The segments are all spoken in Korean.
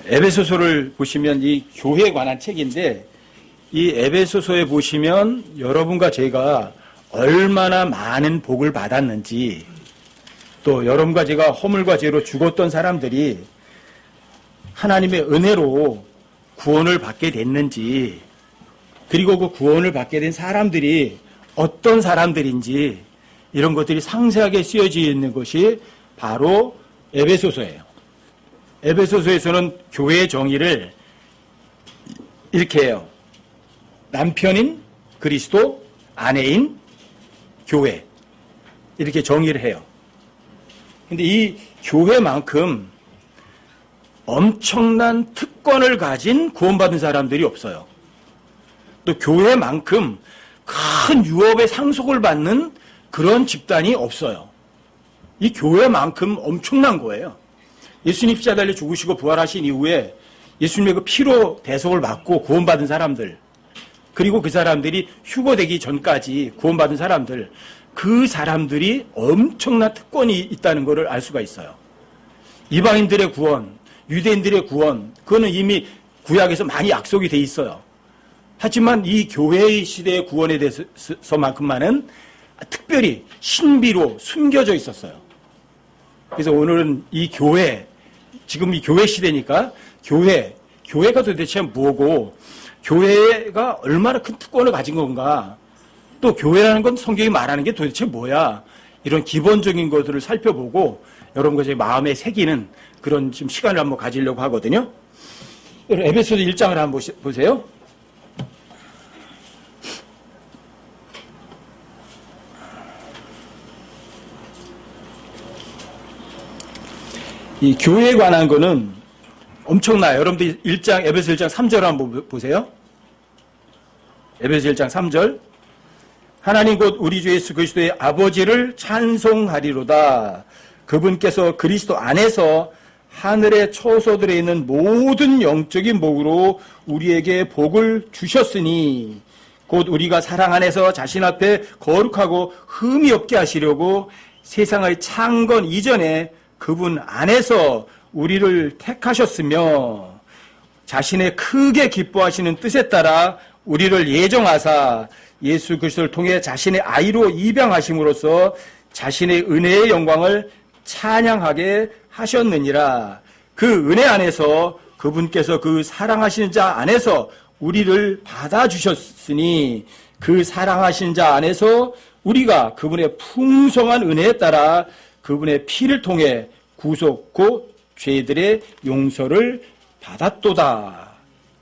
에베소서를 보시면 이 교회에 관한 책인데, 이 에베소서에 보시면 여러분과 제가 얼마나 많은 복을 받았는지, 또 여러분과 제가 허물과 죄로 죽었던 사람들이 하나님의 은혜로 구원을 받게 됐는지, 그리고 그 구원을 받게 된 사람들이 어떤 사람들인지, 이런 것들이 상세하게 쓰여져 있는 것이 바로 에베소서예요. 에베소서에서는 교회의 정의를 이렇게 해요. 남편인 그리스도, 아내인 교회, 이렇게 정의를 해요. 근데 이 교회만큼 엄청난 특권을 가진 구원받은 사람들이 없어요. 또 교회만큼 큰 유업의 상속을 받는 그런 집단이 없어요. 이 교회만큼 엄청난 거예요. 예수님 십자가에 죽으시고 부활하신 이후에 예수님의 그 피로 대속을 받고 구원받은 사람들, 그리고 그 사람들이 휴거되기 전까지 구원받은 사람들, 그 사람들이 엄청난 특권이 있다는 것을 알 수가 있어요. 이방인들의 구원, 유대인들의 구원, 그거는 이미 구약에서 많이 약속이 돼 있어요. 하지만 이 교회의 시대의 구원에 대해서만큼만은 특별히 신비로 숨겨져 있었어요. 그래서 오늘은 이 교회, 지금 이 교회 시대니까 교회가 도대체 뭐고, 교회가 얼마나 큰 특권을 가진 건가, 또 교회라는 건 성경이 말하는 게 도대체 뭐야, 이런 기본적인 것들을 살펴보고 여러분과 제 마음에 새기는 그런 지금 시간을 한번 가지려고 하거든요. 에베소서 1장을 한번 보세요. 이 교회에 관한 거는 엄청나요. 여러분들 에베소 1장 3절 한번 보세요. 에베소 1장 3절. 하나님 곧 우리 주 예수 그리스도의 아버지를 찬송하리로다. 그분께서 그리스도 안에서 하늘의 처소들에 있는 모든 영적인 복으로 우리에게 복을 주셨으니, 곧 우리가 사랑 안에서 자신 앞에 거룩하고 흠이 없게 하시려고 세상의 창건 이전에 그분 안에서 우리를 택하셨으며, 자신의 크게 기뻐하시는 뜻에 따라 우리를 예정하사 예수 그리스도를 통해 자신의 아이로 입양하심으로써 자신의 은혜의 영광을 찬양하게 하셨느니라. 그 은혜 안에서 그분께서 그 사랑하시는 자 안에서 우리를 받아주셨으니, 그 사랑하시는 자 안에서 우리가 그분의 풍성한 은혜에 따라 그분의 피를 통해 구속 곧 죄들의 용서를 받았도다.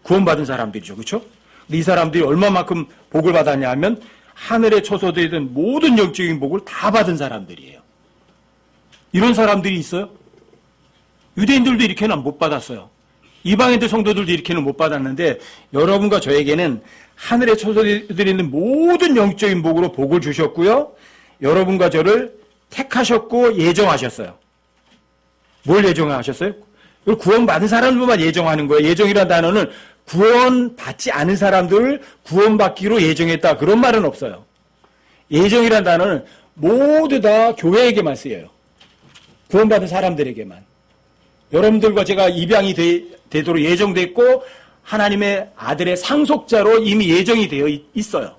구원받은 사람들이죠. 그렇죠? 이 사람들이 얼마만큼 복을 받았냐 하면 하늘의 처소되던 모든 영적인 복을 다 받은 사람들이에요. 이런 사람들이 있어요? 유대인들도 이렇게는 못 받았어요. 이방인들 성도들도 이렇게는 못 받았는데, 여러분과 저에게는 하늘의 처소되어 있는 모든 영적인 복으로 복을 주셨고요, 여러분과 저를 택하셨고 예정하셨어요. 뭘 예정하셨어요? 구원받은 사람들만 예정하는 거예요. 예정이라는 단어는 구원받지 않은 사람들을 구원받기로 예정했다, 그런 말은 없어요. 예정이라는 단어는 모두 다 교회에게만 쓰여요. 구원받은 사람들에게만. 여러분들과 제가 입양이 되도록 예정됐고 하나님의 아들의 상속자로 이미 예정이 되어 있어요.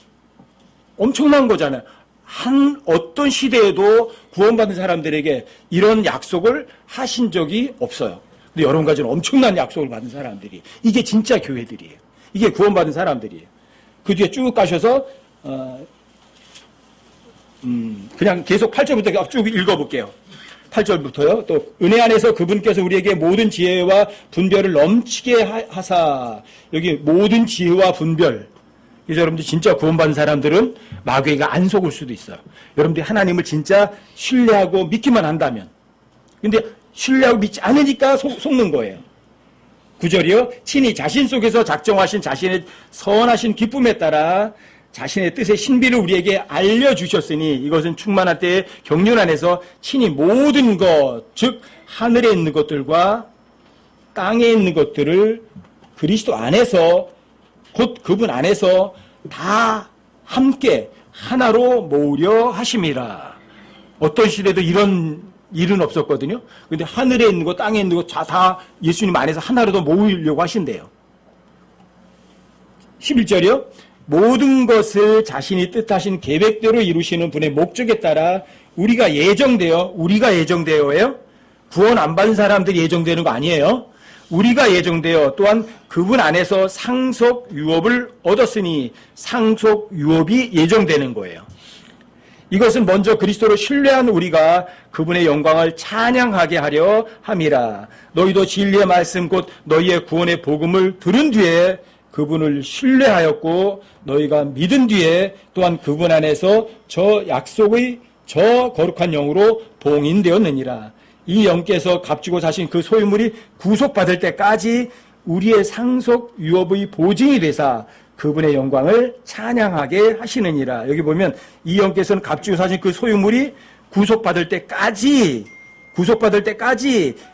엄청난 거잖아요. 어떤 시대에도 구원받은 사람들에게 이런 약속을 하신 적이 없어요. 근데 여러분과 저는 엄청난 약속을 받은 사람들이, 이게 진짜 교회들이에요. 이게 구원받은 사람들이에요. 그 뒤에 쭉 가셔서 그냥 계속 8절부터 쭉 읽어볼게요. 8절부터요. 또 은혜 안에서 그분께서 우리에게 모든 지혜와 분별을 넘치게 하사, 여기 모든 지혜와 분별, 이제 여러분들 진짜 구원받은 사람들은 마귀가 안 속을 수도 있어요. 여러분들이 하나님을 진짜 신뢰하고 믿기만 한다면. 근데 신뢰하고 믿지 않으니까 속는 거예요. 9절이요. 친히 자신 속에서 작정하신 자신의 선하신 기쁨에 따라 자신의 뜻의 신비를 우리에게 알려주셨으니, 이것은 충만한 때의 경륜 안에서 친히 모든 것, 즉 하늘에 있는 것들과 땅에 있는 것들을 그리스도 안에서, 곧 그분 안에서 다 함께 하나로 모으려 하심이라. 어떤 시대도 이런 일은 없었거든요. 근데 하늘에 있는 거, 땅에 있는 거 다 예수님 안에서 하나로 더 모으려고 하신대요. 11절이요. 모든 것을 자신이 뜻하신 계획대로 이루시는 분의 목적에 따라 우리가 예정되어예요. 구원 안 받은 사람들이 예정되는 거 아니에요. 우리가 예정되어 또한 그분 안에서 상속 유업을 얻었으니 상속 유업이 예정되는 거예요. 이것은 먼저 그리스도로 신뢰한 우리가 그분의 영광을 찬양하게 하려 함이라. 너희도 진리의 말씀 곧 너희의 구원의 복음을 들은 뒤에 그분을 신뢰하였고 너희가 믿은 뒤에 또한 그분 안에서 저 약속의 저 거룩한 영으로 봉인되었느니라. 이 영께서 값주고 사신 그 소유물이 구속받을 때까지 우리의 상속 유업의 보증이 되사 그분의 영광을 찬양하게 하시느니라. 여기 보면 이 영께서는 값주고 사신 그 소유물이 구속받을 때까지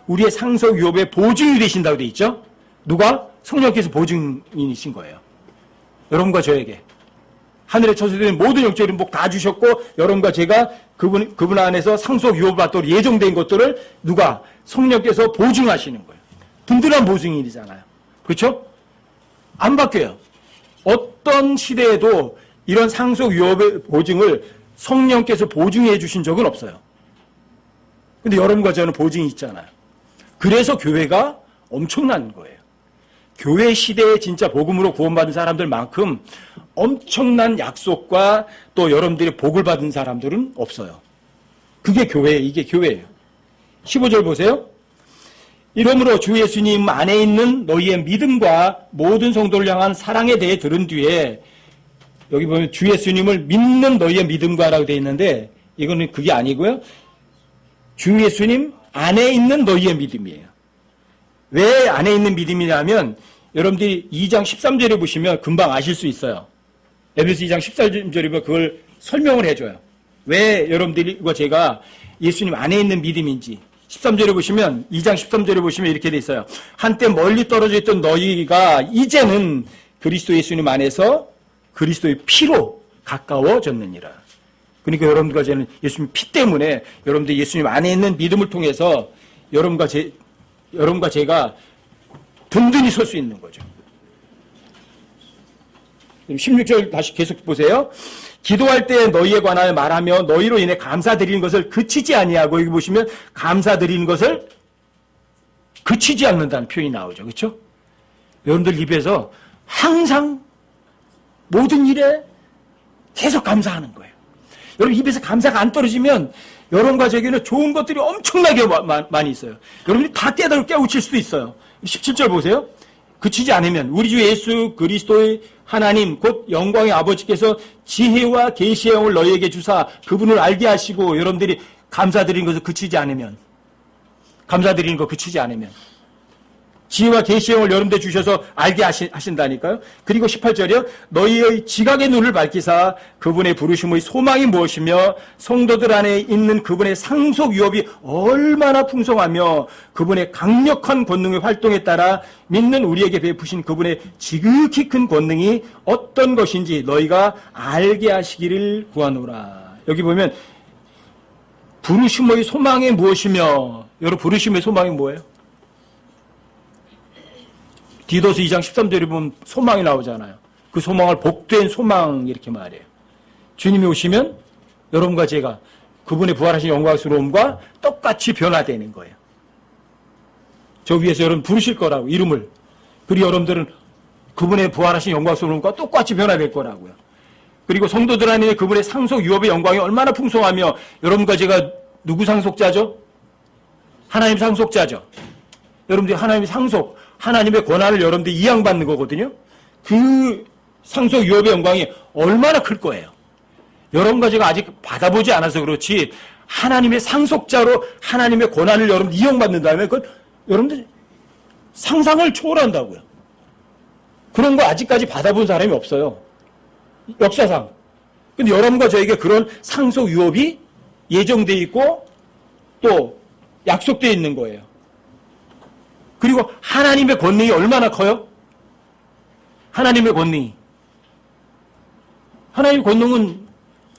우리의 상속 유업의 보증이 되신다고 되어 있죠. 누가? 성령께서 보증인이신 거예요. 여러분과 저에게 하늘에 처소된 모든 영적인 복 다 주셨고 여러분과 제가 그분 안에서 상속 유업을 받도록 예정된 것들을 누가? 성령께서 보증하시는 거예요. 든든한 보증인이잖아요. 그렇죠? 안 바뀌어요. 어떤 시대에도 이런 상속 유업의 보증을 성령께서 보증해 주신 적은 없어요. 근데 여러분과 저는 보증이 있잖아요. 그래서 교회가 엄청난 거예요. 교회 시대에 진짜 복음으로 구원받은 사람들만큼 엄청난 약속과 또 여러분들이 복을 받은 사람들은 없어요. 그게 교회예요. 이게 교회예요. 15절 보세요. 이러므로 주 예수님 안에 있는 너희의 믿음과 모든 성도를 향한 사랑에 대해 들은 뒤에 여기 보면 주 예수님을 믿는 너희의 믿음과라고 되어 있는데 이거는 그게 아니고요. 주 예수님 안에 있는 너희의 믿음이에요. 왜 안에 있는 믿음이냐면 여러분들이 2장 13절에 보시면 금방 아실 수 있어요. 에베소 2장 13절에 보면 그걸 설명을 해줘요. 왜 여러분들과 제가 예수님 안에 있는 믿음인지 13절에 보시면 2장 13절에 보시면 이렇게 돼 있어요. 한때 멀리 떨어져 있던 너희가 이제는 그리스도 예수님 안에서 그리스도의 피로 가까워졌느니라. 그러니까 여러분과 저는 예수님 피 때문에 여러분들 예수님 안에 있는 믿음을 통해서 여러분과 제가 든든히 설 수 있는 거죠. 16절 다시 계속 보세요. 기도할 때 너희에 관하여 말하며 너희로 인해 감사드리는 것을 그치지 아니하고 여기 보시면 감사드리는 것을 그치지 않는다는 표현이 나오죠. 그렇죠? 여러분들 입에서 항상 모든 일에 계속 감사하는 거예요. 여러분 입에서 감사가 안 떨어지면 여러분과 저에게는 좋은 것들이 엄청나게 많이 있어요. 여러분이 다 깨우칠 수도 있어요. 17절 보세요. 그치지 않으면 우리 주 예수 그리스도의 하나님 곧 영광의 아버지께서 지혜와 계시의 영을 너희에게 주사 그분을 알게 하시고 여러분들이 감사드리는 것을 그치지 않으면 지혜와 계시의 영을 여러분들 주셔서 알게 하신다니까요. 그리고 18절이요. 너희의 지각의 눈을 밝히사 그분의 부르심의 소망이 무엇이며 성도들 안에 있는 그분의 상속 유업이 얼마나 풍성하며 그분의 강력한 권능의 활동에 따라 믿는 우리에게 베푸신 그분의 지극히 큰 권능이 어떤 것인지 너희가 알게 하시기를 구하노라. 여기 보면 부르심의 소망이 무엇이며 여러분 부르심의 소망이 뭐예요? 디도서 2장 13절에 보면 소망이 나오잖아요. 그 소망을 복된 소망 이렇게 말해요. 주님이 오시면 여러분과 제가 그분의 부활하신 영광스러움과 똑같이 변화되는 거예요. 저 위에서 여러분 부르실 거라고 이름을. 그리고 여러분들은 그분의 부활하신 영광스러움과 똑같이 변화될 거라고요. 그리고 성도들 안에 그분의 상속 유업의 영광이 얼마나 풍성하며 여러분과 제가 누구 상속자죠? 하나님 상속자죠. 여러분들이 하나님의 상속 하나님의 권한을 여러분들이 이양받는 거거든요. 그 상속 유업의 영광이 얼마나 클 거예요. 여러분과 제가 아직 받아보지 않아서 그렇지 하나님의 상속자로 하나님의 권한을 여러분 이양받는다면 그건 여러분들 상상을 초월한다고요. 그런 거 아직까지 받아본 사람이 없어요. 역사상. 근데 여러분과 저에게 그런 상속 유업이 예정되어 있고 또 약속되어 있는 거예요. 그리고 하나님의 권능이 얼마나 커요? 하나님의 권능이. 하나님의 권능은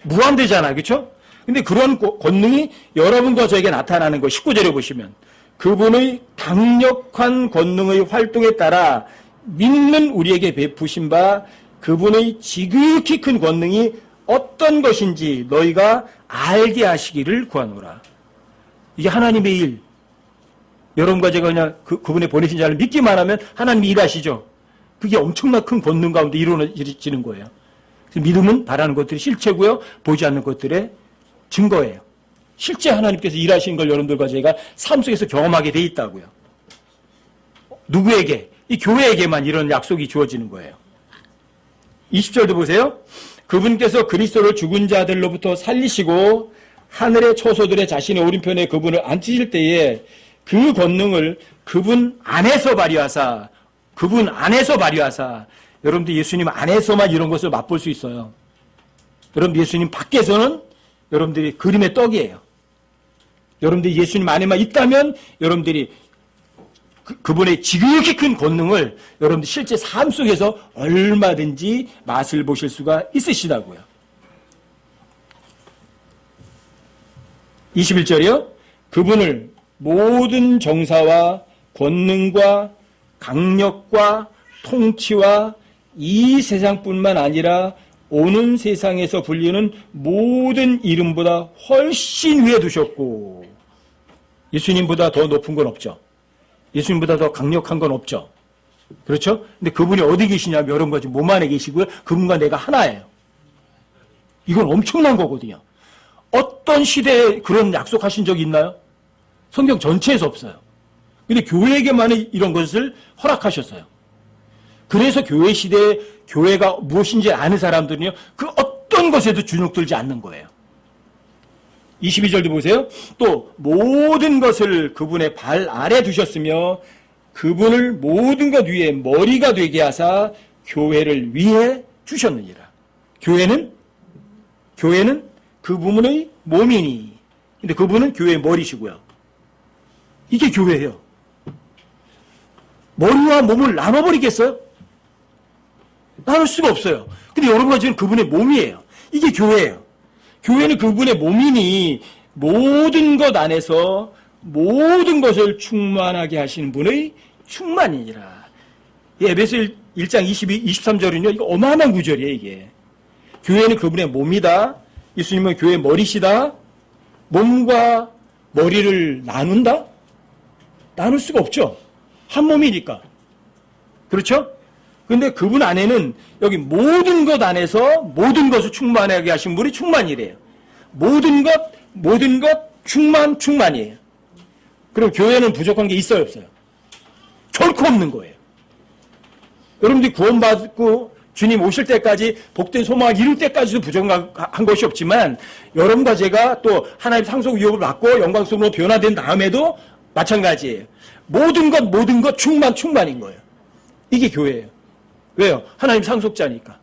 무한대잖아요. 그렇죠? 근데 그런 권능이 여러분과 저에게 나타나는 거 19절에 보시면 그분의 강력한 권능의 활동에 따라 믿는 우리에게 베푸신 바 그분의 지극히 큰 권능이 어떤 것인지 너희가 알게 하시기를 구하노라. 이게 하나님의 일. 여러분과 제가 그냥 그분의 보내신 자를 믿기만 하면 하나님이 일하시죠. 그게 엄청난 큰 권능 가운데 이루어지는 거예요. 그래서 믿음은 바라는 것들이 실체고요. 보이지 않는 것들의 증거예요. 실제 하나님께서 일하시는 걸 여러분들과 제가 삶 속에서 경험하게 돼 있다고요. 누구에게? 이 교회에게만 이런 약속이 주어지는 거예요. 20절도 보세요. 그분께서 그리스도를 죽은 자들로부터 살리시고 하늘의 초소들의 자신의 오른편에 그분을 앉히실 때에 그 권능을 그분 안에서 발휘하사 여러분들 예수님 안에서만 이런 것을 맛볼 수 있어요. 여러분들 예수님 밖에서는 여러분들이 그림의 떡이에요. 여러분들이 예수님 안에만 있다면 여러분들이 그분의 지극히 큰 권능을 여러분들 실제 삶 속에서 얼마든지 맛을 보실 수가 있으시다고요. 21절이요. 그분을 모든 정사와 권능과 강력과 통치와 이 세상뿐만 아니라 오는 세상에서 불리는 모든 이름보다 훨씬 위에 두셨고 예수님보다 더 높은 건 없죠. 예수님보다 더 강력한 건 없죠. 그렇죠? 근데 그분이 어디 계시냐면 여러분과 지금 몸 안에 계시고요. 그분과 내가 하나예요. 이건 엄청난 거거든요. 어떤 시대에 그런 약속하신 적이 있나요? 성경 전체에서 없어요. 근데 교회에게만 이런 것을 허락하셨어요. 그래서 교회 시대에 교회가 무엇인지 아는 사람들은요. 그 어떤 것에도 주눅들지 않는 거예요. 22절도 보세요. 또 모든 것을 그분의 발 아래 두셨으며 그분을 모든 것 위에 머리가 되게 하사 교회를 위해 주셨느니라. 교회는 그분의 몸이니. 근데 그분은 교회의 머리시고요. 이게 교회예요. 머리와 몸을 나눠버리겠어요? 나눌 수가 없어요. 근데 여러분과 지금 그분의 몸이에요. 이게 교회예요. 교회는 그분의 몸이니 모든 것 안에서 모든 것을 충만하게 하시는 분의 충만이니라. 에베소 1장 23절은요. 이거 어마어마한 구절이에요. 이게. 교회는 그분의 몸이다. 예수님은 교회의 머리시다. 몸과 머리를 나눈다? 나눌 수가 없죠. 한 몸이니까. 그렇죠? 근데 그분 안에는 여기 모든 것 안에서 모든 것을 충만하게 하신 분이 충만이래요. 모든 것, 충만이에요. 그럼 교회는 부족한 게 있어요, 없어요? 결코 없는 거예요. 여러분들이 구원받고 주님 오실 때까지 복된 소망을 이룰 때까지도 부족한 것이 없지만 여러분과 제가 또 하나님 상속 위협을 받고 영광스러움으로 변화된 다음에도 마찬가지예요. 모든 것 충만인 거예요. 이게 교회예요. 왜요? 하나님 상속자니까.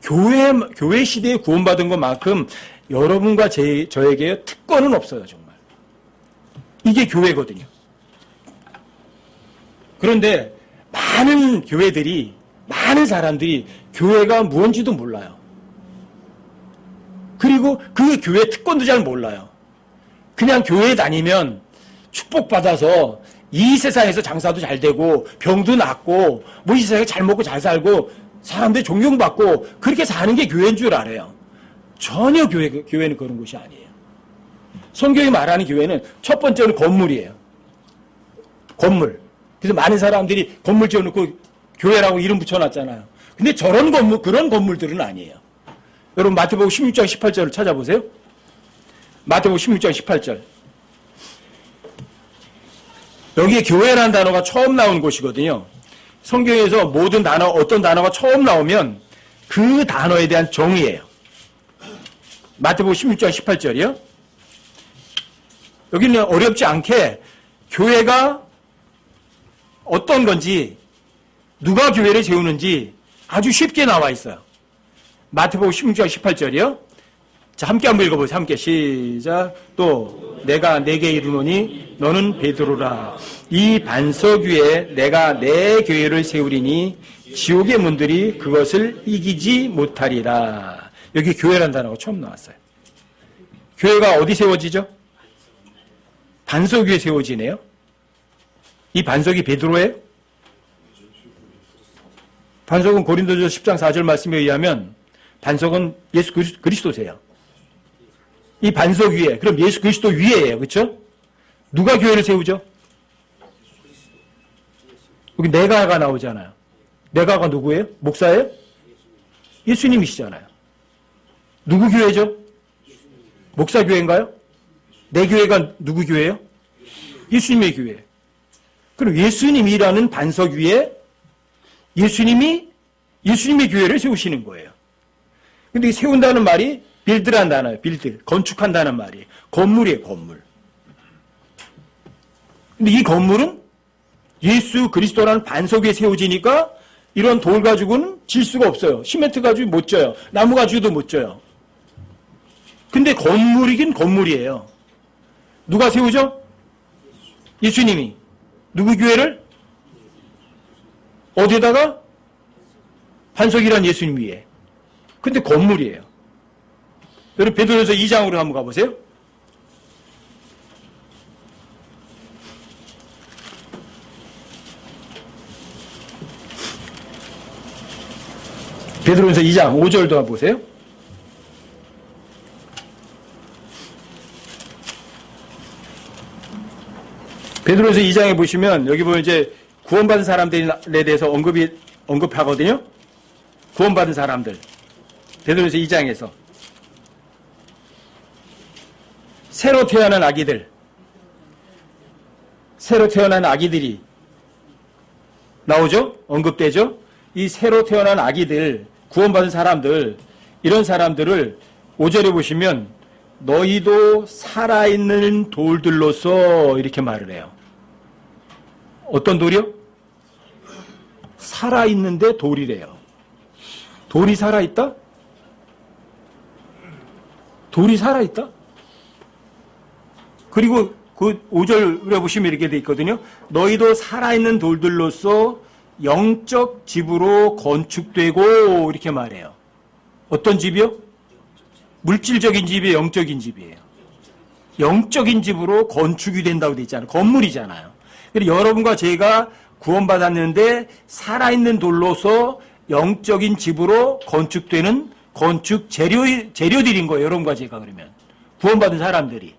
교회 시대에 구원받은 것만큼 여러분과 저에게 특권은 없어요, 정말. 이게 교회거든요. 그런데 많은 사람들이 교회가 무엇인지도 몰라요. 그리고 그 교회 특권도 잘 몰라요. 그냥 교회에 다니면 축복받아서 이 세상에서 장사도 잘 되고 병도 낫고 뭐 이 세상에 잘 먹고 잘 살고 사람들이 존경받고 그렇게 사는 게 교회인 줄 알아요. 전혀 교회는 그런 곳이 아니에요. 성경이 말하는 교회는 첫 번째는 건물이에요. 건물. 그래서 많은 사람들이 건물 지어놓고 교회라고 이름 붙여놨잖아요. 근데 그런 건물들은 아니에요. 여러분 마태복음 16장 18절을 찾아보세요. 마태복음 16장 18절. 여기에 교회라는 단어가 처음 나온 곳이거든요. 성경에서 모든 어떤 단어가 처음 나오면 그 단어에 대한 정의예요. 마태복음 16장 18절이요. 여기는 어렵지 않게 교회가 어떤 건지 누가 교회를 세우는지 아주 쉽게 나와 있어요. 마태복음 16장 18절이요. 자, 함께 한번 읽어보세요. 함께 시작. 또 내가 내게 이르노니 너는 베드로라. 이 반석 위에 내가 내 교회를 세우리니 지옥의 문들이 그것을 이기지 못하리라. 여기 교회라는 단어가 처음 나왔어요. 교회가 어디 세워지죠? 반석 위에 세워지네요. 이 반석이 베드로예요? 반석은 고린도전서 10장 4절 말씀에 의하면 반석은 예수 그리스도세요. 이 반석 위에, 그럼 예수 그리스도 위에예요. 그렇죠? 누가 교회를 세우죠? 여기 내가가 나오잖아요. 내가가 누구예요? 목사예요? 예수님이시잖아요. 누구 교회죠? 목사 교회인가요? 내 교회가 누구 교회예요? 예수님의 교회. 그럼 예수님이라는 반석 위에 예수님의 교회를 세우시는 거예요. 근데 세운다는 말이 빌드란 단어예요. 빌드. 건축한다는 말이에요. 건물이에요, 건물. 근데 이 건물은 예수 그리스도라는 반석 위에 세워지니까 이런 돌 가지고는 질 수가 없어요. 시멘트 가지고 못 져요. 나무 가지고도 못 져요. 근데 건물이긴 건물이에요. 누가 세우죠? 예수님이. 누구 교회를? 어디에다가? 반석이란 예수님 위에. 근데 건물이에요. 여러분 베드로전서 2장으로 한번 가보세요. 베드로전서 2장 5절도 한번 보세요. 베드로전서 2장에 보시면 여기 보면 이제 구원받은 사람들에 대해서 언급하거든요. 구원받은 사람들. 베드로전서 2장에서 새로 태어난 아기들이 나오죠? 언급되죠? 이 새로 태어난 아기들, 구원받은 사람들, 이런 사람들을 5절에 보시면 너희도 살아있는 돌들로서 이렇게 말을 해요. 어떤 돌이요? 살아있는데 돌이래요. 돌이 살아있다? 돌이 살아있다? 그리고 그 5절에 보시면 이렇게 돼 있거든요. 너희도 살아있는 돌들로서 영적 집으로 건축되고 이렇게 말해요. 어떤 집이요? 물질적인 집이에요? 영적인 집이에요? 영적인 집으로 건축이 된다고 돼 있잖아요. 건물이잖아요. 그래서 여러분과 제가 구원받았는데 살아있는 돌로서 영적인 집으로 건축되는 건축 재료들인 거예요. 여러분과 제가 그러면. 구원받은 사람들이.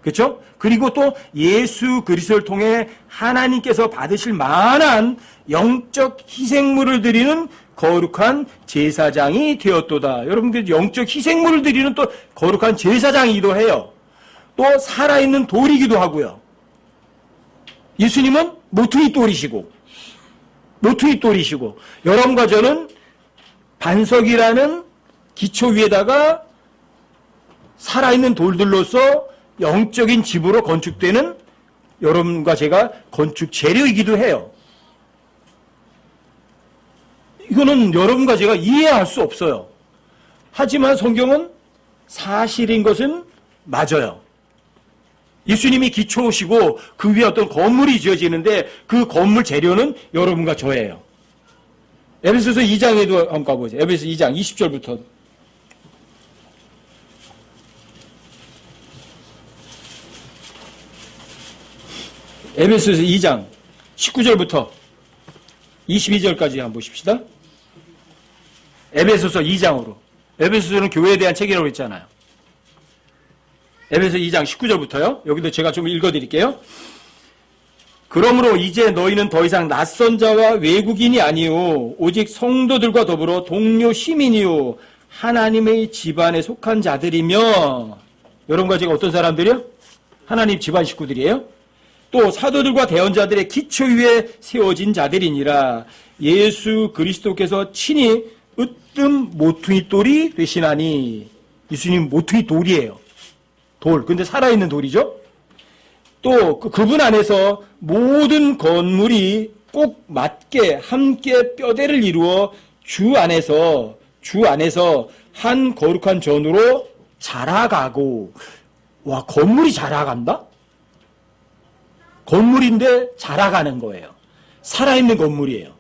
그렇죠? 그리고 또 예수 그리스도를 통해 하나님께서 받으실 만한 영적 희생물을 드리는 거룩한 제사장이 되었도다. 여러분들 영적 희생물을 드리는 또 거룩한 제사장이기도 해요. 또 살아있는 돌이기도 하고요. 예수님은 모퉁이 돌이시고 여러분과 저는 반석이라는 기초 위에다가 살아있는 돌들로서 영적인 집으로 건축되는 여러분과 제가 건축 재료이기도 해요. 이거는 여러분과 제가 이해할 수 없어요. 하지만 성경은 사실인 것은 맞아요. 예수님이 기초시고 그 위에 어떤 건물이 지어지는데 그 건물 재료는 여러분과 저예요. 에베소서 2장에도 한번 가보세요. 에베소서 2장 20절부터. 에베소서 2장 19절부터 22절까지 한번 보십시다. 에베소서 2장으로. 에베소서는 교회에 대한 책이라고 했잖아요. 에베소서 2장 19절부터요. 여기도 제가 좀 읽어드릴게요. 그러므로 이제 너희는 더 이상 낯선 자와 외국인이 아니요 오직 성도들과 더불어 동료 시민이요 하나님의 집안에 속한 자들이며, 여러분과 제가 어떤 사람들이요? 하나님 집안 식구들이에요. 또 사도들과 대언자들의 기초 위에 세워진 자들이니라. 예수 그리스도께서 친히 으뜸 모퉁이 돌이 되시나니. 예수님 모퉁이 돌이에요. 돌. 근데 살아있는 돌이죠. 또 그분 안에서 모든 건물이 꼭 맞게 함께 뼈대를 이루어 주 안에서 한 거룩한 전으로 자라가고. 와, 건물이 자라간다? 건물인데 자라가는 거예요. 살아있는 건물이에요.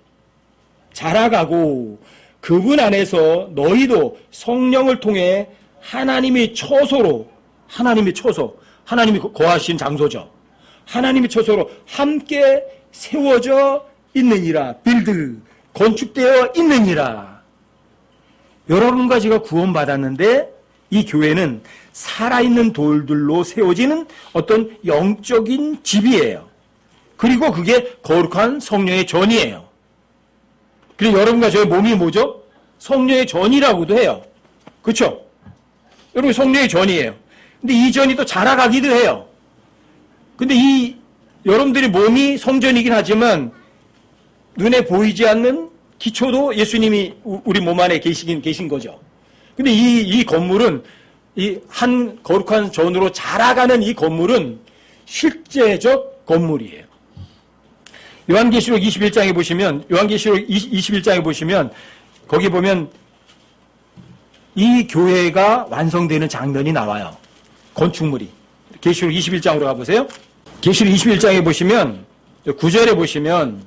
자라가고 그분 안에서 너희도 성령을 통해 하나님의 처소로 하나님의 처소, 하나님이 거하신 장소죠. 하나님의 처소로 함께 세워져 있느니라. 빌드, 건축되어 있느니라. 여러분과 제가 구원받았는데 이 교회는 살아있는 돌들로 세워지는 어떤 영적인 집이에요. 그리고 그게 거룩한 성령의 전이에요. 그리고 여러분과 저의 몸이 뭐죠? 성령의 전이라고도 해요. 그렇죠? 여러분 성령의 전이에요. 근데 이 전이 또 자라가기도 해요. 근데 이 여러분들의 몸이 성전이긴 하지만 눈에 보이지 않는 기초도 예수님이 우리 몸 안에 계신 거죠. 근데 이 건물은 이 한 거룩한 전으로 자라가는 이 건물은 실제적 건물이에요. 요한계시록 21장에 보시면 요한계시록 21장에 보시면 거기 보면 이 교회가 완성되는 장면이 나와요. 건축물이. 계시록 21장으로 가보세요. 계시록 21장에 보시면 9절에 보시면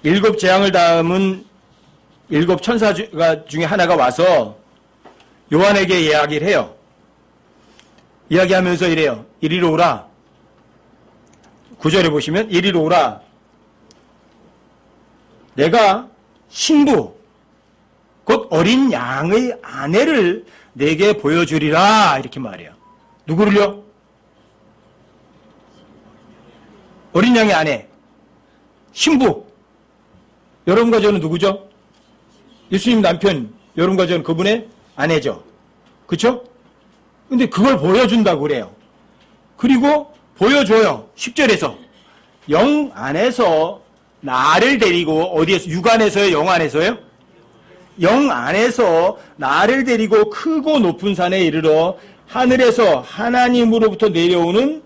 일곱 재앙을 담은 일곱 천사 중에 하나가 와서 요한에게 이야기를 해요. 이야기하면서 이래요. 이리로 오라. 9절에 보시면 이리로 오라. 내가 신부 곧 어린 양의 아내를 내게 보여주리라. 이렇게 말해요. 누구를요? 어린 양의 아내. 신부. 여러분과 저는 누구죠? 예수님 남편. 여러분과 저는 그분의 아내죠. 그렇죠? 근데 그걸 보여준다고 그래요. 그리고 보여줘요. 10절에서 영 안에서 나를 데리고 어디에서? 육 안에서요? 영 안에서요? 영 안에서 나를 데리고 크고 높은 산에 이르러 하늘에서 하나님으로부터 내려오는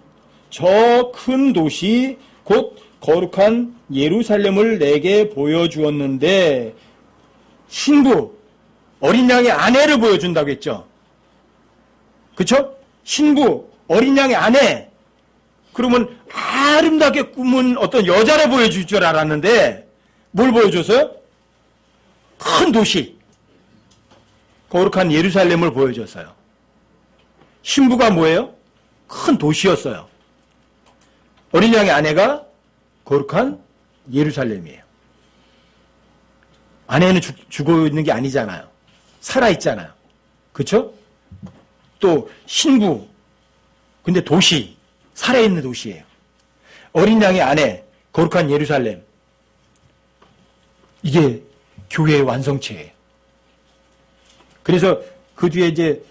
저 큰 도시 곧 거룩한 예루살렘을 내게 보여주었는데 신부, 어린 양의 아내를 보여준다고 했죠. 그쵸? 신부, 어린 양의 아내. 그러면 아름답게 꾸민 어떤 여자를 보여줄 줄 알았는데 뭘 보여줬어요? 큰 도시, 거룩한 예루살렘을 보여줬어요. 신부가 뭐예요? 큰 도시였어요. 어린 양의 아내가 거룩한 예루살렘이에요. 아내는 죽어 있는 게 아니잖아요. 살아있잖아요. 그렇죠? 또 신부, 근데 도시, 살아있는 도시예요. 어린 양의 아내, 거룩한 예루살렘. 이게 교회의 완성체예요. 그래서 그 뒤에 이제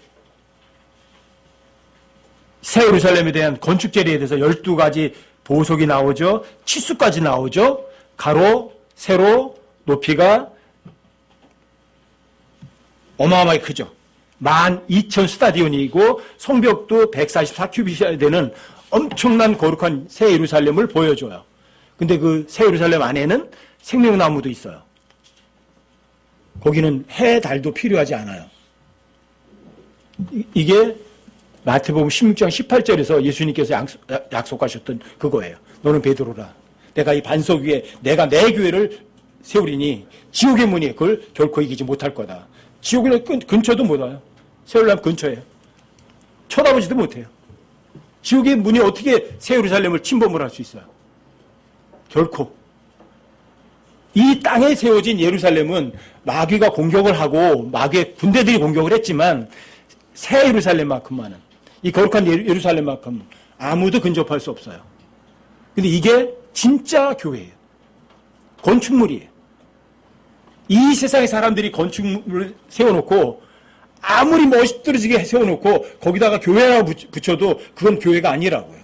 새 예루살렘에 대한 건축 재료에 대해서 12가지 보석이 나오죠. 치수까지 나오죠. 가로, 세로, 높이가 어마어마하게 크죠. 12,000 스타디온이고 성벽도 144큐빗이 되는 엄청난 거룩한 새 예루살렘을 보여줘요. 근데 그 새 예루살렘 안에는 생명나무도 있어요. 거기는 해, 달도 필요하지 않아요. 이게 마태복음 16장 18절에서 예수님께서 약속하셨던 그거예요. 너는 베드로라. 내가 이 반석 위에 내가 내 교회를 세우리니 지옥의 문이 그걸 결코 이기지 못할 거다. 지옥의 근처도 못 와요. 세우려면 근처에요. 쳐다보지도 못해요. 지옥의 문이 어떻게 새 예루살렘을 침범을 할 수 있어요? 결코. 이 땅에 세워진 예루살렘은 마귀가 공격을 하고 마귀의 군대들이 공격을 했지만 새 예루살렘만큼만은 이 거룩한 예루살렘만큼 아무도 근접할 수 없어요. 근데 이게 진짜 교회예요. 건축물이에요. 이 세상의 사람들이 건축물을 세워놓고 아무리 멋있어지게 세워놓고 거기다가 교회라고 붙여도 그건 교회가 아니라고요.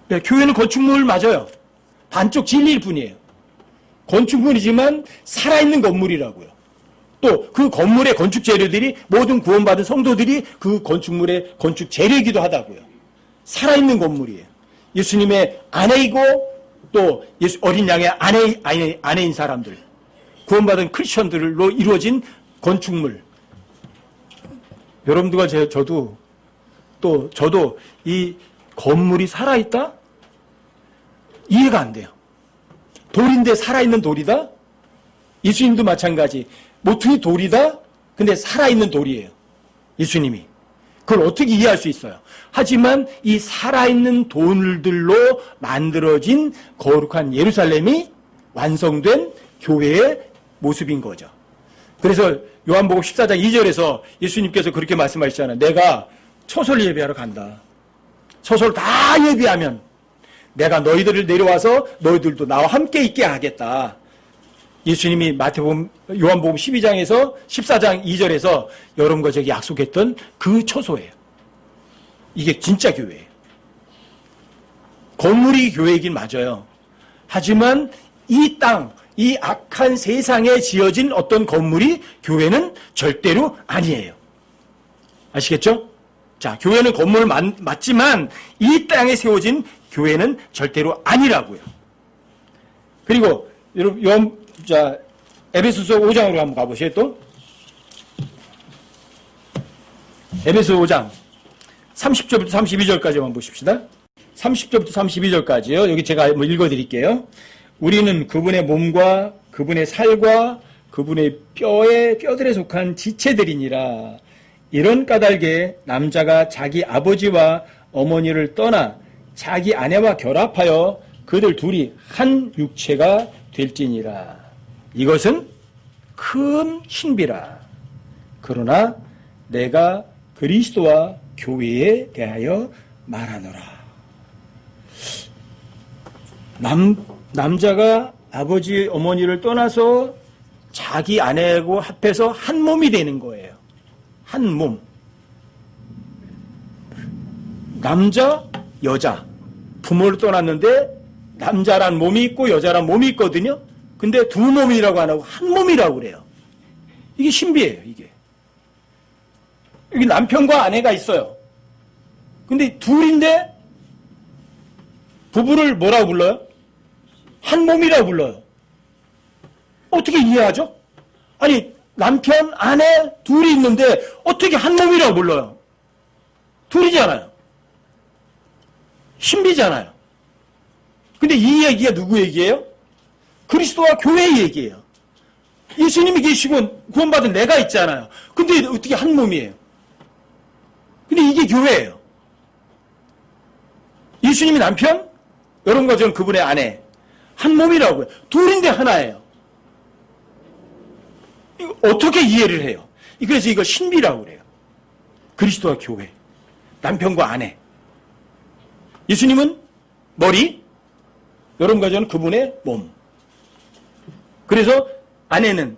네, 교회는 건축물 맞아요. 반쪽 진리일 뿐이에요. 건축물이지만 살아있는 건물이라고요. 또 그 건물의 건축 재료들이 모든 구원받은 성도들이 그 건축물의 건축 재료이기도 하다고요. 살아있는 건물이에요. 예수님의 아내이고 또 어린 양의 아내인 사람들, 구원받은 크리스천들로 이루어진 건축물. 여러분들과 저도 이 건물이 살아있다? 이해가 안 돼요. 돌인데 살아있는 돌이다? 예수님도 마찬가지. 모퉁이 돌이다? 근데 살아있는 돌이에요. 예수님이. 그걸 어떻게 이해할 수 있어요? 하지만 이 살아있는 돌들로 만들어진 거룩한 예루살렘이 완성된 교회의 모습인 거죠. 그래서 요한복음 14장 2절에서 예수님께서 그렇게 말씀하시잖아요. 내가 초설 예배하러 간다. 초설 다 예배하면 내가 너희들을 내려와서 너희들도 나와 함께 있게 하겠다. 예수님이 요한복음 12장에서 14장 2절에서 여러분과 저에게 약속했던 그 초소예요. 이게 진짜 교회예요. 건물이 교회이긴 맞아요. 하지만 이 땅, 이 악한 세상에 지어진 어떤 건물이 교회는 절대로 아니에요. 아시겠죠? 자, 교회는 건물 맞지만 이 땅에 세워진 교회는 절대로 아니라고요. 그리고 여러분, 에베소서 5장으로 한번 가보세요, 또. 에베소 5장 30절부터 32절까지만 보십시다. 30절부터 32절까지요. 여기 제가 한번 읽어드릴게요. 우리는 그분의 몸과 그분의 살과 그분의 뼈들에 속한 지체들이니라. 이런 까닭에 남자가 자기 아버지와 어머니를 떠나 자기 아내와 결합하여 그들 둘이 한 육체가 될지니라. 이것은 큰 신비라. 그러나 내가 그리스도와 교회에 대하여 말하노라. 남자가 아버지 어머니를 떠나서 자기 아내하고 합해서 한 몸이 되는 거예요. 한 몸. 남자, 여자. 부모를 떠났는데 남자란 몸이 있고 여자란 몸이 있거든요. 근데 두 몸이라고 안 하고 한 몸이라고 그래요. 이게 신비예요, 이게. 여기 남편과 아내가 있어요. 근데 둘인데 부부를 뭐라고 불러요? 한 몸이라고 불러요. 어떻게 이해하죠? 아니, 남편, 아내 둘이 있는데 어떻게 한 몸이라고 불러요? 둘이잖아요. 신비잖아요. 근데 이 얘기가 누구 얘기예요? 그리스도와 교회의 얘기예요. 예수님이 계시고 구원받은 내가 있잖아요. 근데 어떻게 한 몸이에요? 근데 이게 교회예요. 예수님이 남편, 여러분과 저는 그분의 아내. 한 몸이라고요. 둘인데 하나예요. 이거 어떻게 이해를 해요? 그래서 이거 신비라고 그래요. 그리스도와 교회. 남편과 아내. 예수님은 머리, 여러분과 저는 그분의 몸. 그래서 아내는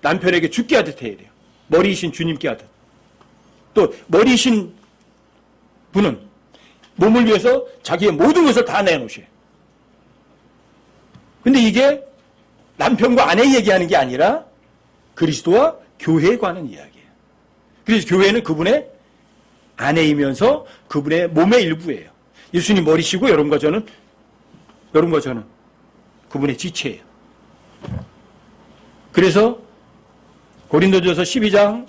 남편에게 죽게 하듯 해야 돼요. 머리이신 주님께 하듯. 또 머리이신 분은 몸을 위해서 자기의 모든 것을 다 내놓으셔요. 근데 이게 남편과 아내 얘기하는 게 아니라 그리스도와 교회에 관한 이야기예요. 그래서 교회는 그분의 아내이면서 그분의 몸의 일부예요. 예수님 머리시고 여러분과 저는 그분의 지체예요. 그래서 고린도전서 12장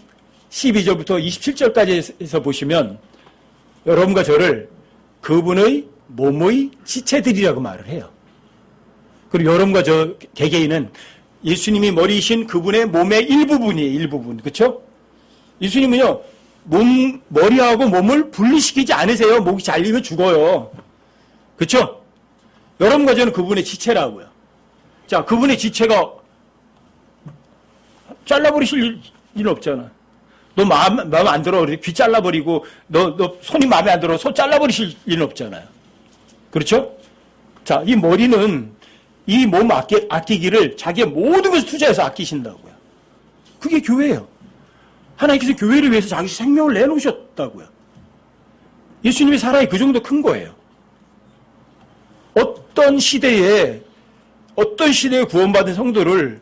12절부터 27절까지 해서 보시면 여러분과 저를 그분의 몸의 지체들이라고 말을 해요. 그리고 여러분과 저 개개인은 예수님이 머리이신 그분의 몸의 일부분이에요. 일부분. 그렇죠? 예수님은요. 머리하고 몸을 분리시키지 않으세요. 목이 잘리면 죽어요. 그렇죠? 여러분과 저는 그분의 지체라고요. 자, 그분의 지체가 잘라버리실 일은 없잖아. 너 마음에 안 들어. 귀 잘라버리고, 너 손이 마음에 안 들어. 손 잘라버리실 일은 없잖아요. 그렇죠? 자, 이 머리는 이 몸 아끼기를 자기의 모든 것을 투자해서 아끼신다고요. 그게 교회예요. 하나님께서 교회를 위해서 자기 생명을 내놓으셨다고요. 예수님의 사랑이 그 정도 큰 거예요. 어떤 시대에 구원받은 성도를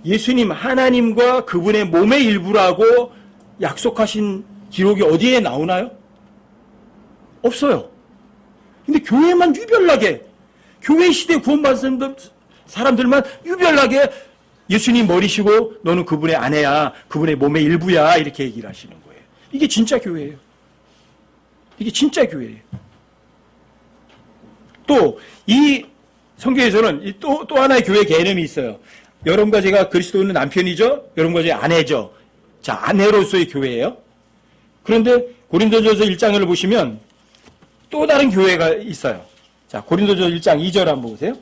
예수님 하나님과 그분의 몸의 일부라고 약속하신 기록이 어디에 나오나요? 없어요. 근데 교회만 유별나게, 교회 시대에 구원받은 사람들만 유별나게 예수님 머리시고 너는 그분의 아내야, 그분의 몸의 일부야, 이렇게 얘기를 하시는 거예요. 이게 진짜 교회예요. 이게 진짜 교회예요. 또 이 성경에서는 또 하나의 교회 개념이 있어요. 여러분과 제가 그리스도는 남편이죠. 여러분과 제 아내죠. 자, 아내로서의 교회예요. 그런데 고린도전서 1장을 보시면 또 다른 교회가 있어요. 자, 고린도전서 1장 2절 한번 보세요.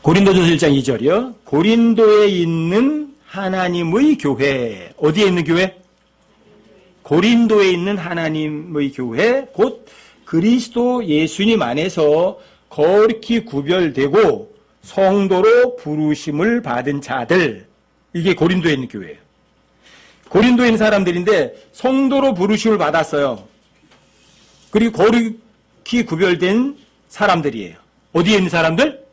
고린도전서 1장 2절이요. 고린도에 있는 하나님의 교회. 어디에 있는 교회? 고린도에 있는 하나님의 교회, 곧 그리스도 예수님 안에서 거룩히 구별되고 성도로 부르심을 받은 자들. 이게 고린도에 있는 교회예요. 고린도에 있는 사람들인데 성도로 부르심을 받았어요. 그리고 거룩히 구별된 사람들이에요. 어디에 있는 사람들?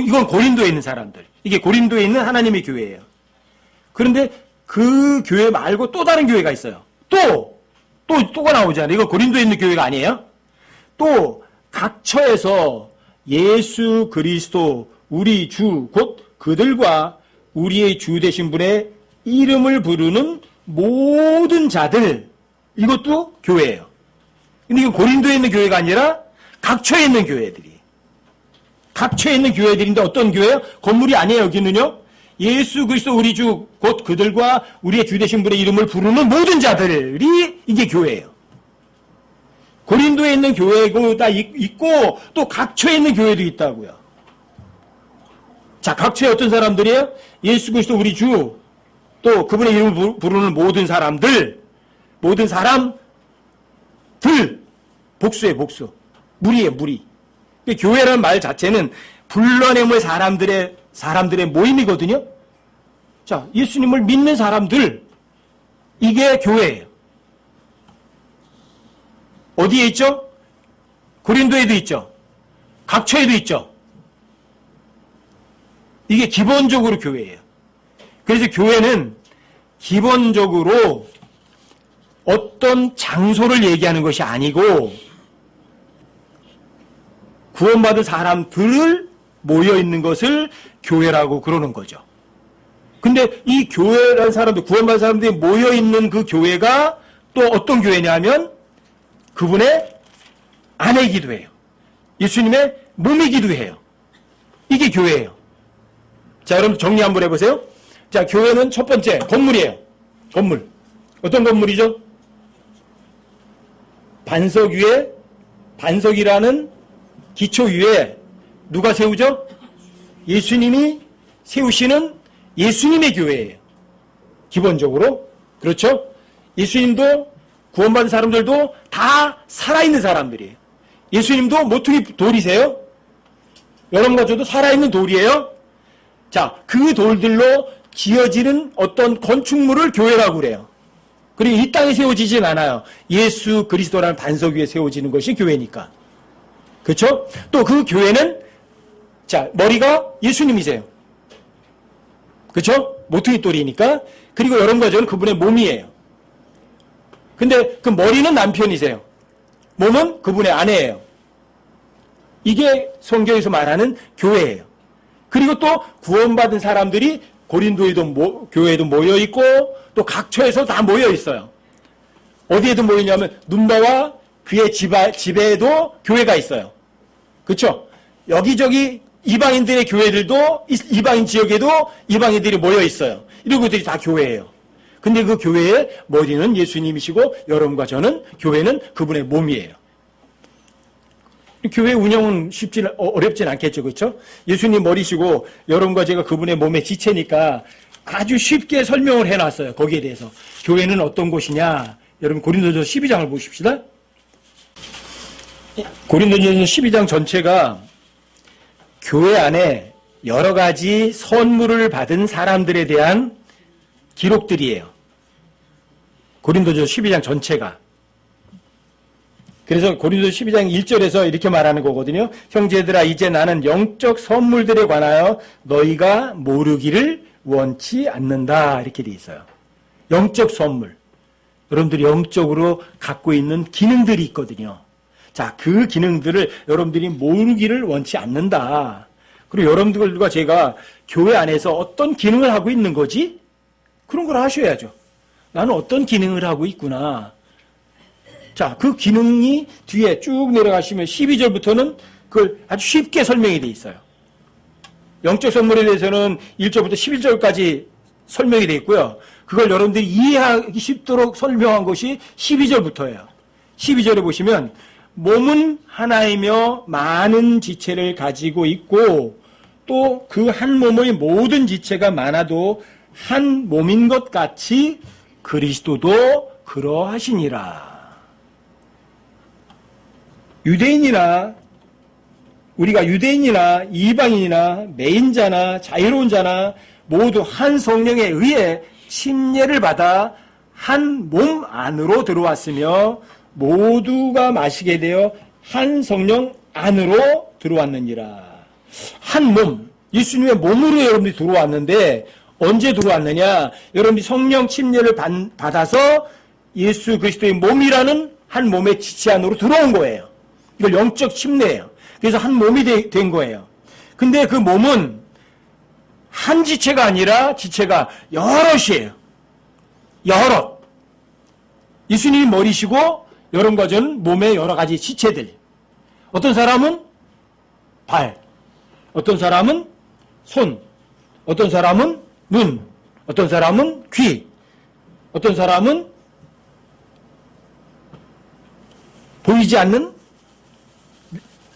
이건 고린도에 있는 사람들. 이게 고린도에 있는 하나님의 교회예요. 그런데 그 교회 말고 또 다른 교회가 있어요. 또가 나오잖아요. 이거 고린도에 있는 교회가 아니에요. 또 각처에서 예수 그리스도 우리 주 곧 그들과 우리의 주 되신 분의 이름을 부르는 모든 자들, 이것도 교회예요. 근데 이건 고린도에 있는 교회가 아니라 각처에 있는 교회들이. 각처에 있는 교회들인데 어떤 교회요? 건물이 아니에요. 여기는요. 예수 그리스도 우리 주 곧 그들과 우리의 주 되신 분의 이름을 부르는 모든 자들이 이게 교회예요. 고린도에 있는 교회고 다 있고 또 각처에 있는 교회도 있다고요. 자, 각처에 어떤 사람들이에요? 예수 그리스도 우리 주 또 그분의 이름을 부르는 모든 사람들, 모든 사람들, 복수예요, 복수. 무리예요, 무리. 교회라는 말 자체는 불러내물 사람들의 모임이거든요. 자, 예수님을 믿는 사람들, 이게 교회예요. 어디에 있죠? 고린도에도 있죠. 각처에도 있죠. 이게 기본적으로 교회예요. 그래서 교회는 기본적으로 어떤 장소를 얘기하는 것이 아니고 구원받은 사람들을 모여있는 것을 교회라고 그러는 거죠. 근데 이 교회라는 사람들, 구원받은 사람들이 모여있는 그 교회가 또 어떤 교회냐면 그분의 아내이기도 해요. 예수님의 몸이기도 해요. 이게 교회예요. 자, 여러분 정리 한번 해보세요. 자, 교회는 첫 번째 건물이에요. 건물. 어떤 건물이죠? 반석 위에, 반석이라는 기초 위에 누가 세우죠? 예수님이 세우시는 예수님의 교회예요. 기본적으로. 그렇죠? 예수님도 구원받은 사람들도 다 살아있는 사람들이에요. 예수님도 모퉁이 돌이세요? 여러분과 저도 살아있는 돌이에요. 자, 그 돌들로 지어지는 어떤 건축물을 교회라고 그래요. 그리고 이 땅에 세워지진 않아요. 예수 그리스도라는 반석 위에 세워지는 것이 교회니까. 그렇죠? 또 그 교회는 자, 머리가 예수님이세요. 그렇죠? 모퉁이 돌이니까. 그리고 여러분과 저는 그분의 몸이에요. 근데 그 머리는 남편이세요. 몸은 그분의 아내예요. 이게 성경에서 말하는 교회예요. 그리고 또 구원받은 사람들이 고린도에도 교회에도 모여있고 또 각처에서 다 모여있어요. 어디에도 모이냐면 눈바와 그의 집에도 교회가 있어요. 그렇죠? 여기저기 이방인들의 교회들도 이방인 지역에도 이방인들이 모여있어요. 이런 것들이 다 교회예요. 근데 그 교회의 머리는 예수님이시고 여러분과 저는 교회는 그분의 몸이에요. 교회 운영은 어렵진 않겠죠. 그렇죠? 예수님 머리시고 여러분과 제가 그분의 몸의 지체니까 아주 쉽게 설명을 해놨어요. 거기에 대해서. 교회는 어떤 곳이냐. 여러분 고린도전서 12장을 보십시다. 고린도전서 12장 전체가 교회 안에 여러 가지 선물을 받은 사람들에 대한 기록들이에요. 고린도전서 12장 전체가. 그래서 고린도서 12장 1절에서 이렇게 말하는 거거든요. 형제들아 이제 나는 영적 선물들에 관하여 너희가 모르기를 원치 않는다. 이렇게 돼 있어요. 영적 선물. 여러분들이 영적으로 갖고 있는 기능들이 있거든요. 자, 그 기능들을 여러분들이 모르기를 원치 않는다. 그리고 여러분들과 제가 교회 안에서 어떤 기능을 하고 있는 거지? 그런 걸 아셔야죠. 나는 어떤 기능을 하고 있구나. 자, 그 기능이 뒤에 쭉 내려가시면 12절부터는 그걸 아주 쉽게 설명이 돼 있어요. 영적 선물에 대해서는 1절부터 11절까지 설명이 되어 있고요. 그걸 여러분들이 이해하기 쉽도록 설명한 것이 12절부터예요. 12절에 보시면 몸은 하나이며 많은 지체를 가지고 있고 또 그 한 몸의 모든 지체가 많아도 한 몸인 것 같이 그리스도도 그러하시니라. 우리가 유대인이나 이방인이나 매인자나 자유로운 자나 모두 한 성령에 의해 침례를 받아 한 몸 안으로 들어왔으며 모두가 마시게 되어 한 성령 안으로 들어왔느니라. 한 몸, 예수님의 몸으로 여러분들이 들어왔는데 언제 들어왔느냐? 여러분들이 성령 침례를 받아서 예수 그리스도의 몸이라는 한 몸의 지체 안으로 들어온 거예요. 이걸 영적 침례예요. 그래서 한 몸이 된 거예요. 근데 그 몸은 한 지체가 아니라 지체가 여럿이에요. 여럿. 예수님이 머리시고 여러분과 저는 몸의 여러 가지 지체들. 어떤 사람은 발, 어떤 사람은 손, 어떤 사람은 눈, 어떤 사람은 귀, 어떤 사람은 보이지 않는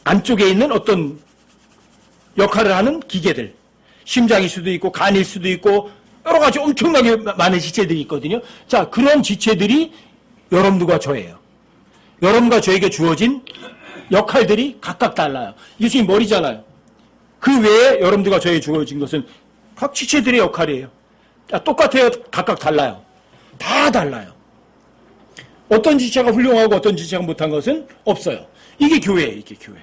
안쪽에 있는 어떤 역할을 하는 기계들. 심장일 수도 있고 간일 수도 있고 여러 가지 엄청나게 많은 지체들이 있거든요. 자, 그런 지체들이 여러분들과 저예요. 여러분과 저에게 주어진 역할들이 각각 달라요. 예수님 머리잖아요. 그 외에 여러분들과 저에게 주어진 것은 각 지체들의 역할이에요. 똑같아요. 각각 달라요. 다 달라요. 어떤 지체가 훌륭하고 어떤 지체가 못한 것은 없어요. 이게 교회예요. 이게 교회.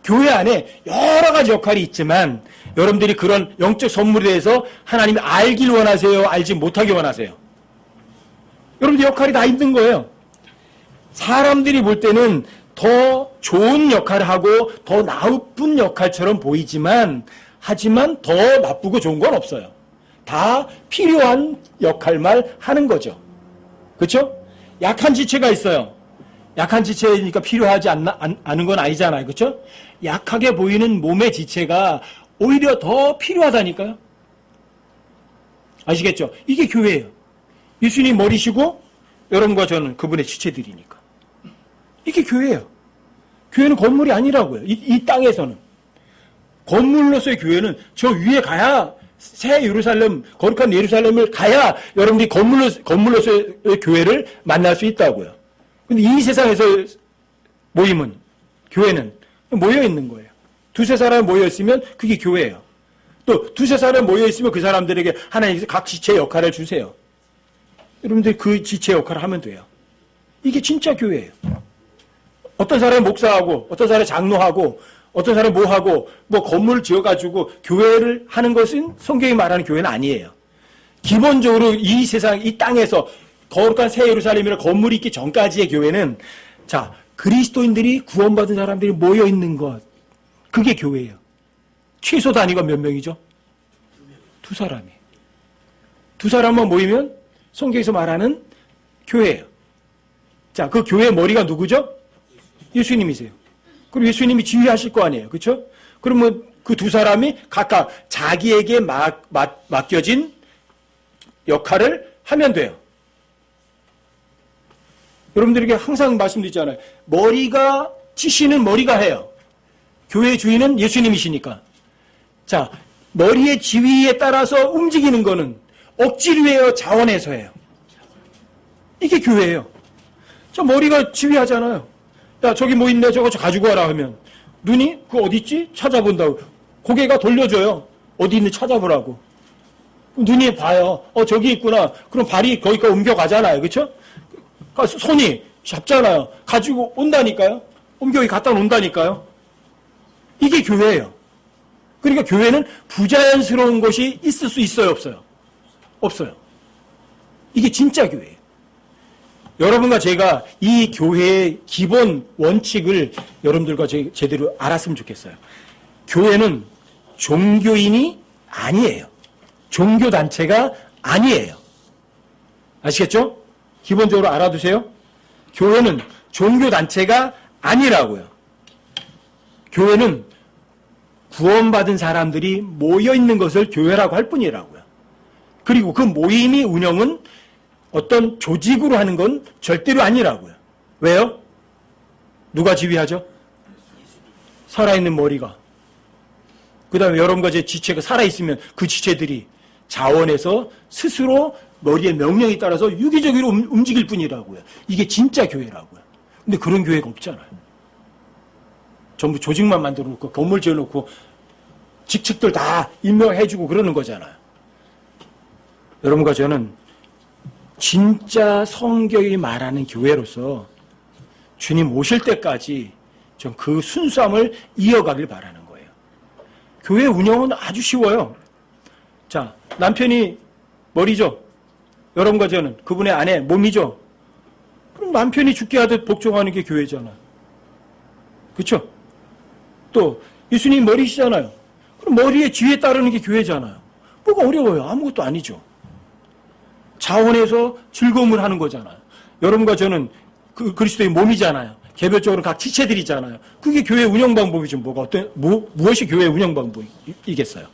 교회 안에 여러 가지 역할이 있지만 여러분들이 그런 영적 선물에 대해서 하나님이 알길 원하세요? 알지 못하길 원하세요? 여러분들 역할이 다 있는 거예요. 사람들이 볼 때는 더 좋은 역할을 하고 더 나쁜 역할처럼 보이지만 하지만 더 나쁘고 좋은 건 없어요. 다 필요한 역할만 하는 거죠. 그렇죠? 약한 지체가 있어요. 약한 지체니까 필요하지 않은 건 아니잖아요. 그렇죠? 약하게 보이는 몸의 지체가 오히려 더 필요하다니까요. 아시겠죠? 이게 교회예요. 예수님 머리시고 여러분과 저는 그분의 지체들이니까. 이게 교회예요. 교회는 건물이 아니라고요. 이 땅에서는. 건물로서의 교회는 저 위에 가야 새 예루살렘, 거룩한 예루살렘을 가야 여러분들이 건물로서의 교회를 만날 수 있다고요. 근데 이 세상에서 모임은, 교회는 모여 있는 거예요. 두세 사람이 모여 있으면 그게 교회예요. 또 두세 사람이 모여 있으면 그 사람들에게 하나님께서 각 지체 역할을 주세요. 여러분들 그 지체 역할을 하면 돼요. 이게 진짜 교회예요. 어떤 사람이 목사하고, 어떤 사람이 장로하고, 어떤 사람이 뭐하고, 뭐 건물을 지어가지고 교회를 하는 것은 성경이 말하는 교회는 아니에요. 기본적으로 이 세상, 이 땅에서 거룩한 새 예루살렘이라 건물이 있기 전까지의 교회는 자, 그리스도인들이 구원받은 사람들이 모여 있는 것. 그게 교회예요. 최소 단위가 몇 명이죠? 두 사람이. 두 사람만 모이면 성경에서 말하는 교회예요. 자, 그 교회의 머리가 누구죠? 예수님이세요. 그리고 예수님이 지휘하실 거 아니에요. 그렇죠? 그러면 그 두 사람이 각각 자기에게 맡겨진 역할을 하면 돼요. 여러분들에게 항상 말씀드리잖아요. 머리가 지시는 머리가 해요. 교회의 주인은 예수님이시니까. 자, 머리의 지휘에 따라서 움직이는 거는 억지로 해요, 자원해서 해요. 이게 교회예요. 저 머리가 지휘하잖아요. 야, 저기 뭐 있네, 저거 가지고 와라 하면 눈이 그 어디 있지? 찾아본다고. 고개가 돌려줘요. 어디 있는지 찾아보라고. 눈이 봐요. 저기 있구나. 그럼 발이 거기까지 옮겨가잖아요. 그렇죠? 손이 잡잖아요. 가지고 온다니까요. 옮겨 갖다 놓는다니까요. 이게 교회예요. 그러니까 교회는 부자연스러운 것이 있을 수 있어요, 없어요? 없어요. 이게 진짜 교회예요. 여러분과 제가 이 교회의 기본 원칙을 여러분들과 제대로 알았으면 좋겠어요. 교회는 종교인이 아니에요. 종교단체가 아니에요. 아시겠죠? 기본적으로 알아두세요. 교회는 종교단체가 아니라고요. 교회는 구원받은 사람들이 모여있는 것을 교회라고 할 뿐이라고요. 그리고 그 모임이 운영은 어떤 조직으로 하는 건 절대로 아니라고요. 왜요? 누가 지휘하죠? 살아있는 머리가. 그 다음에 여러 가지 지체가 살아있으면 그 지체들이 자원해서 스스로 머리의 명령에 따라서 유기적으로 움직일 뿐이라고요. 이게 진짜 교회라고요. 근데 그런 교회가 없잖아요. 전부 조직만 만들어 놓고 건물 지어 놓고 직책들 다 임명해주고 그러는 거잖아요. 여러분과 저는 진짜 성경이 말하는 교회로서 주님 오실 때까지 전 그 순수함을 이어가길 바라는 거예요. 교회 운영은 아주 쉬워요. 자, 남편이 머리죠. 여러분과 저는 그분의 아내 몸이죠. 그럼 남편이 죽게 하듯 복종하는 게 교회잖아요. 그렇죠? 또 예수님 머리시잖아요. 그럼 머리의 지혜에 따르는 게 교회잖아요. 뭐가 어려워요? 아무것도 아니죠. 자원해서 즐거움을 하는 거잖아요. 여러분과 저는 그 그리스도의 몸이잖아요. 개별적으로 각 지체들이잖아요. 그게 교회 운영 방법이죠. 무엇이 교회 운영 방법이겠어요?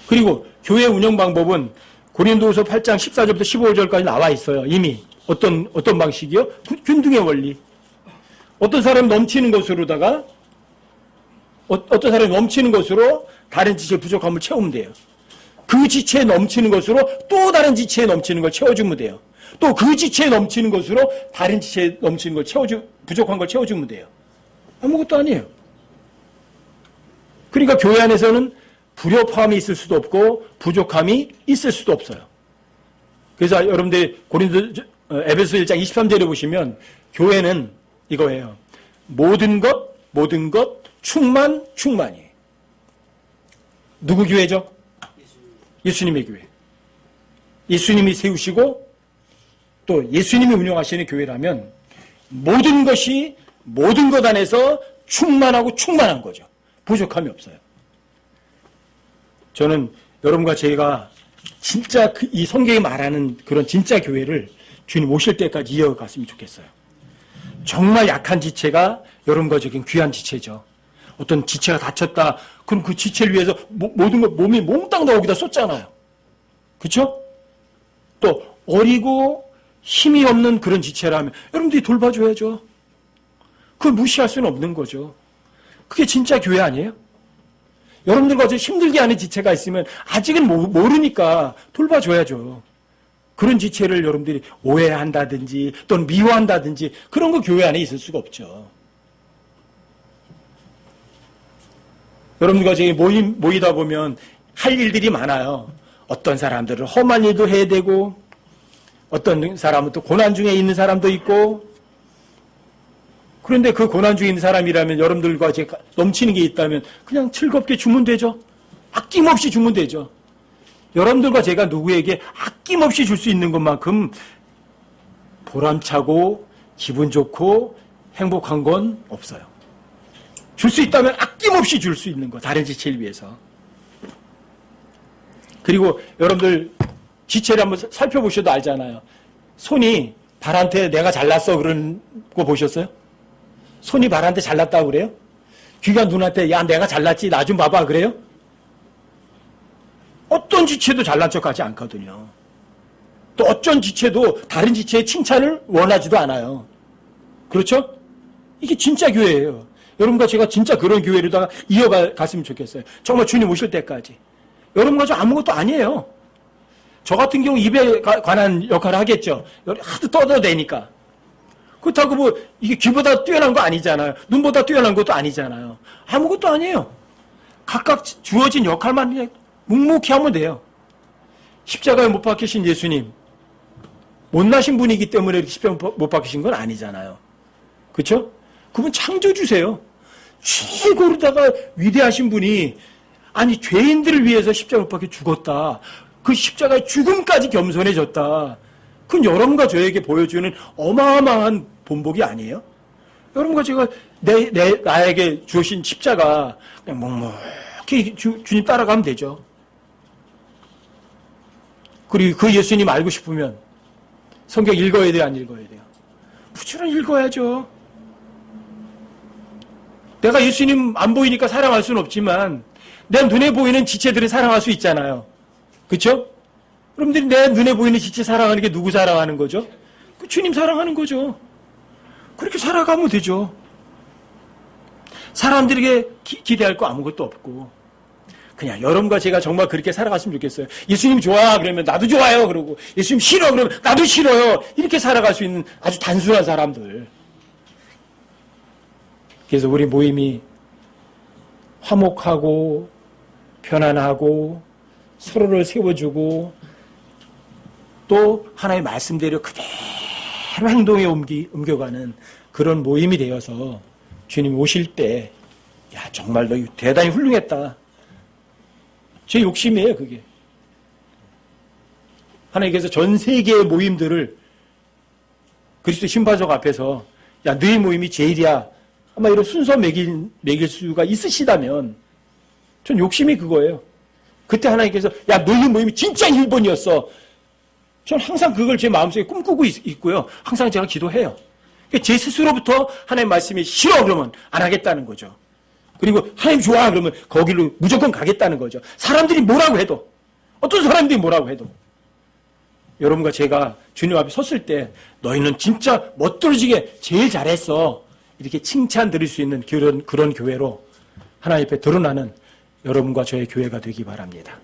그리고 교회 운영 방법은 고린도후서 8장 14절부터 15절까지 나와 있어요. 이미 어떤 방식이요? 균등의 원리. 어떤 사람이 넘치는 것으로다가 어떤 사람이 넘치는 것으로 다른 지체의 부족함을 채우면 돼요. 그 지체에 넘치는 것으로 또 다른 지체에 넘치는 걸 채워주면 돼요. 또 그 지체에 넘치는 것으로 다른 지체에 넘치는 걸 부족한 걸 채워주면 돼요. 아무것도 아니에요. 그러니까 교회 안에서는 불협화음이 있을 수도 없고 부족함이 있을 수도 없어요. 그래서 여러분들 에베소 1장 23절에 보시면 교회는 이거예요. 모든 것 충만이에요. 누구 교회죠? 예수님의 교회. 예수님이 세우시고 또 예수님이 운영하시는 교회라면 모든 것 안에서 충만하고 충만한 거죠. 부족함이 없어요. 저는 여러분과 제가 진짜 이 성경이 말하는 그런 진짜 교회를 주님 오실 때까지 이어갔으면 좋겠어요. 정말 약한 지체가 여러분과 저긴 귀한 지체죠. 어떤 지체가 다쳤다. 그럼 그 지체를 위해서 모든 것 몸이 몽땅 다 거기다 쏟잖아요. 그렇죠? 또 어리고 힘이 없는 그런 지체라면 여러분들이 돌봐줘야죠. 그걸 무시할 수는 없는 거죠. 그게 진짜 교회 아니에요? 여러분들과 저 힘들게 하는 지체가 있으면 아직은 모르니까 돌봐줘야죠. 그런 지체를 여러분들이 오해한다든지 또는 미워한다든지 그런 거 교회 안에 있을 수가 없죠. 여러분들과 저기 모이다 보면 할 일들이 많아요. 어떤 사람들은 험한 일도 해야 되고 어떤 사람은 또 고난 중에 있는 사람도 있고 그런데 그 고난 중에 있는 사람이라면 여러분들과 제가 넘치는 게 있다면 그냥 즐겁게 주면 되죠. 아낌없이 주면 되죠. 여러분들과 제가 누구에게 아낌없이 줄 수 있는 것만큼 보람차고 기분 좋고 행복한 건 없어요. 줄 수 있다면 아낌없이 줄 수 있는 거, 다른 지체를 위해서. 그리고 여러분들 지체를 한번 살펴보셔도 알잖아요. 손이 발한테 내가 잘났어 그런 거 보셨어요? 손이 발한테 잘났다고 그래요? 귀가 눈한테 야 내가 잘났지 나 좀 봐봐 그래요? 어떤 지체도 잘난 척하지 않거든요. 또 어떤 지체도 다른 지체의 칭찬을 원하지도 않아요. 그렇죠? 이게 진짜 교회예요. 여러분과 제가 진짜 그런 교회로다가 이어갔으면 좋겠어요. 정말 주님 오실 때까지. 여러분과 저 아무것도 아니에요. 저 같은 경우 입에 관한 역할을 하겠죠. 하도 떠들어대니까. 그렇다고 뭐 이게 귀보다 뛰어난 거 아니잖아요. 눈보다 뛰어난 것도 아니잖아요. 아무것도 아니에요. 각각 주어진 역할만 그냥 묵묵히 하면 돼요. 십자가에 못 박히신 예수님 못나신 분이기 때문에 십자가에 못 박히신 건 아니잖아요. 그렇죠? 그분 창조주세요. 최고로다가 위대하신 분이 아니 죄인들을 위해서 십자가에 못 박혀 죽었다. 그 십자가의 죽음까지 겸손해졌다. 그건 여러분과 저에게 보여주는 어마어마한 본복이 아니에요? 여러분과 제가 나에게 주신 십자가 그냥 묵묵히 주님 따라가면 되죠. 그리고 그 예수님 알고 싶으면 성경 읽어야 돼요, 안 읽어야 돼요? 부지런히 읽어야죠. 내가 예수님 안 보이니까 사랑할 수는 없지만 내 눈에 보이는 지체들을 사랑할 수 있잖아요. 그렇죠? 여러분들이 내 눈에 보이는 지체 사랑하는 게 누구 사랑하는 거죠? 그 주님 사랑하는 거죠. 그렇게 살아가면 되죠. 사람들에게 기대할 거 아무것도 없고 그냥 여러분과 제가 정말 그렇게 살아갔으면 좋겠어요. 예수님 좋아 그러면 나도 좋아요 그러고 예수님 싫어 그러면 나도 싫어요. 이렇게 살아갈 수 있는 아주 단순한 사람들. 그래서 우리 모임이 화목하고 편안하고 서로를 세워주고 또 하나님의 말씀대로 그대로 행동에 옮겨가는 그런 모임이 되어서 주님 오실 때 야 정말 너 대단히 훌륭했다. 제 욕심이에요 그게. 하나님께서 전 세계의 모임들을 그리스도 심판석 앞에서 야 너희 모임이 제일이야. 아마 이런 순서 매길 수가 있으시다면 전 욕심이 그거예요. 그때 하나님께서 야 너희 모임이 진짜 1번이었어. 전 항상 그걸 제 마음속에 꿈꾸고 있고요. 항상 제가 기도해요. 제 스스로부터 하나님 말씀이 싫어 그러면 안 하겠다는 거죠. 그리고 하나님 좋아 그러면 거기로 무조건 가겠다는 거죠. 사람들이 뭐라고 해도 어떤 사람들이 뭐라고 해도 여러분과 제가 주님 앞에 섰을 때 너희는 진짜 멋들어지게 제일 잘했어. 이렇게 칭찬 드릴 수 있는 그런 교회로 하나님 앞에 드러나는 여러분과 저의 교회가 되기 바랍니다.